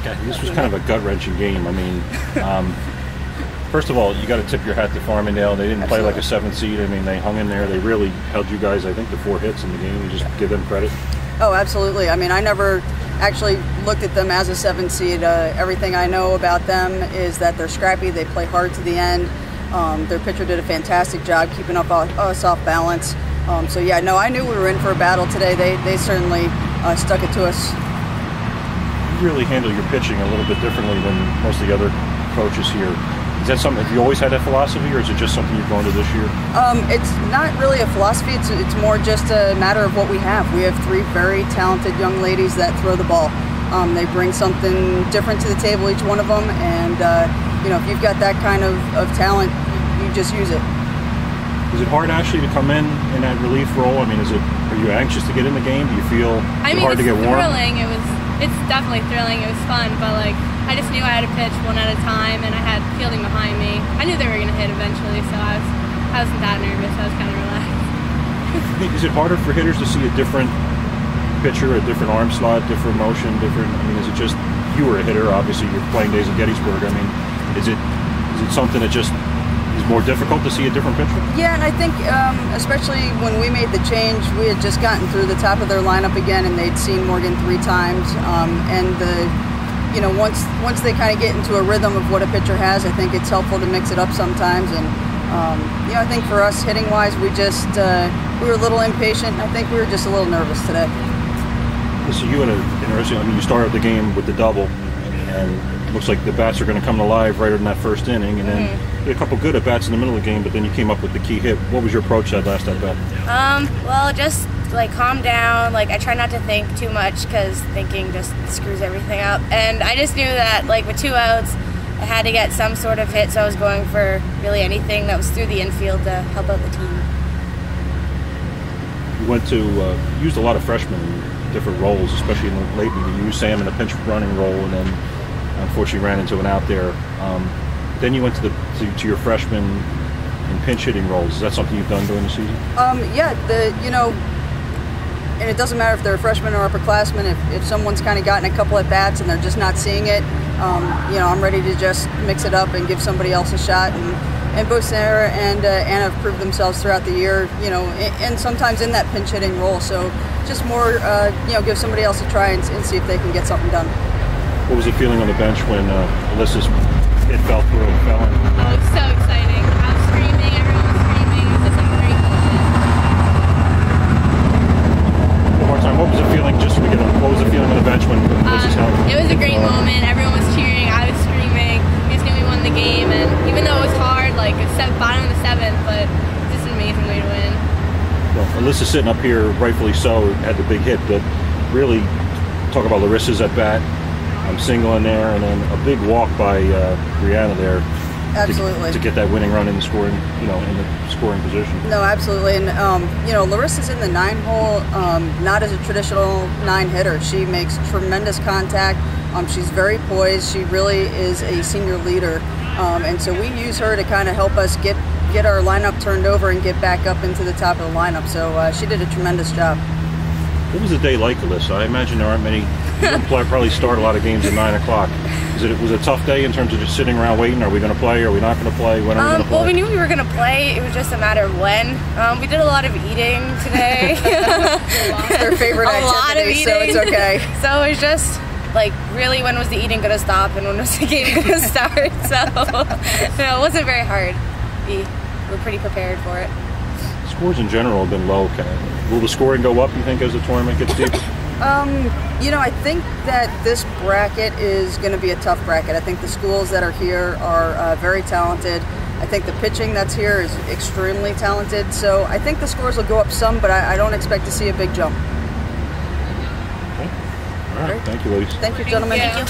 God, this was kind of a gut-wrenching game. I mean, first of all, you got to tip your hat to Farmingdale. They didn't play like a 7th seed. I mean, they hung in there. They really held you guys, I think, to 4 hits in the game. You just give them credit. Oh, absolutely. I mean, I never actually looked at them as a 7th seed. Everything I know about them is that they're scrappy. They play hard to the end. Their pitcher did a fantastic job keeping us off balance. So yeah, no, I knew we were in for a battle today. They certainly stuck it to us. You really handle your pitching a little bit differently than most of the other coaches here. Is that something, have you always had that philosophy, or is it just something you've gone to this year? It's not really a philosophy. It's more just a matter of what we have. We have 3 very talented young ladies that throw the ball. They bring something different to the table, each one of them, and you know, if you've got that kind of talent, you just use it. Is it hard, Ashley, to come in that relief role? I mean, are you anxious to get in the game? Do you feel hard to get warm? It's definitely thrilling. It was fun, but like I just knew I had to pitch one at a time, and I had fielding behind me. I knew they were going to hit eventually, so I wasn't that nervous. I was kind of relaxed. Is it harder for hitters to see a different pitcher, a different arm slot, different motion, different? I mean, is it just you were a hitter? Obviously, your playing days at Gettysburg. I mean, is it something that just is more difficult to see a different pitcher? Yeah, and I think especially when we made the change, we had just gotten through the top of their lineup again, and they'd seen Morgan 3 times. And you know, once they kind of get into a rhythm of what a pitcher has, I think it's helpful to mix it up sometimes. And you know, I think for us hitting wise, we were a little impatient. I think we were just a little nervous today. So you had an interesting. I mean, you started the game with the double, and it looks like the bats are going to come alive right in that first inning, and then you had a couple good at bats in the middle of the game, but then you came up with the key hit. What was your approach that last at bat? Well, just like calm down. Like I try not to think too much because thinking just screws everything up. And I just knew that like with 2 outs, I had to get some sort of hit, so I was going for really anything that was through the infield to help out the team. You used a lot of freshmen in different roles, especially in the late meeting. You used Sam in a pinch running role, and then unfortunately ran into an out there. Then you went to your freshmen in pinch hitting roles. Is that something you've done during the season? Yeah, you know, and it doesn't matter if they're a freshman or upperclassman. If someone's kind of gotten a couple at bats and they're just not seeing it, you know, I'm ready to just mix it up and give somebody else a shot. And both Sarah and Anna have proved themselves throughout the year, you know, and sometimes in that pinch hitting role. So just more, you know, give somebody else a try and see if they can get something done. What was it feeling on the bench when Alyssa's hit fell through and fell in? Oh, it was so exciting. I was screaming, everyone was screaming. It was just a great moment. One more time, what was it feeling, just so we get what was the feeling on the bench when Alyssa's held? It was a great moment. Everyone was cheering. I was screaming. We just knew we won the game, and even though it was hard, like it's bottom of the 7th, but it's just an amazing way to win. Well, Alyssa sitting up here, rightfully so, had the big hit, but really talk about Larissa's at bat. Single in there, and then a big walk by Brianna there. Absolutely. To get that winning run in the scoring, you know, in the scoring position. No, absolutely, and you know, Larissa's in the 9-hole, not as a traditional 9 hitter. She makes tremendous contact. She's very poised. She really is a senior leader, and so we use her to kind of help us get our lineup turned over and get back up into the top of the lineup. So she did a tremendous job. What was the day like, Alyssa? I imagine there aren't many. You don't probably start a lot of games at 9 o'clock. Was it a tough day in terms of just sitting around waiting? Are we going to play? Are we not going to play? When are we going to play? Well, we knew we were going to play. It was just a matter of when. We did a lot of eating today. It's their favorite activity, lot of eating. So it's okay. So it was just like, really, when was the eating going to stop and when was the game going to start? So you know, it wasn't very hard. We were pretty prepared for it. Scores in general have been low. Will the scoring go up, you think, as the tournament gets deeper? You know, I think that this bracket is going to be a tough bracket. I think the schools that are here are very talented. I think the pitching that's here is extremely talented. So I think the scores will go up some, but I don't expect to see a big jump. Okay. All right. Thank you, ladies. Thank you, gentlemen. Thank you.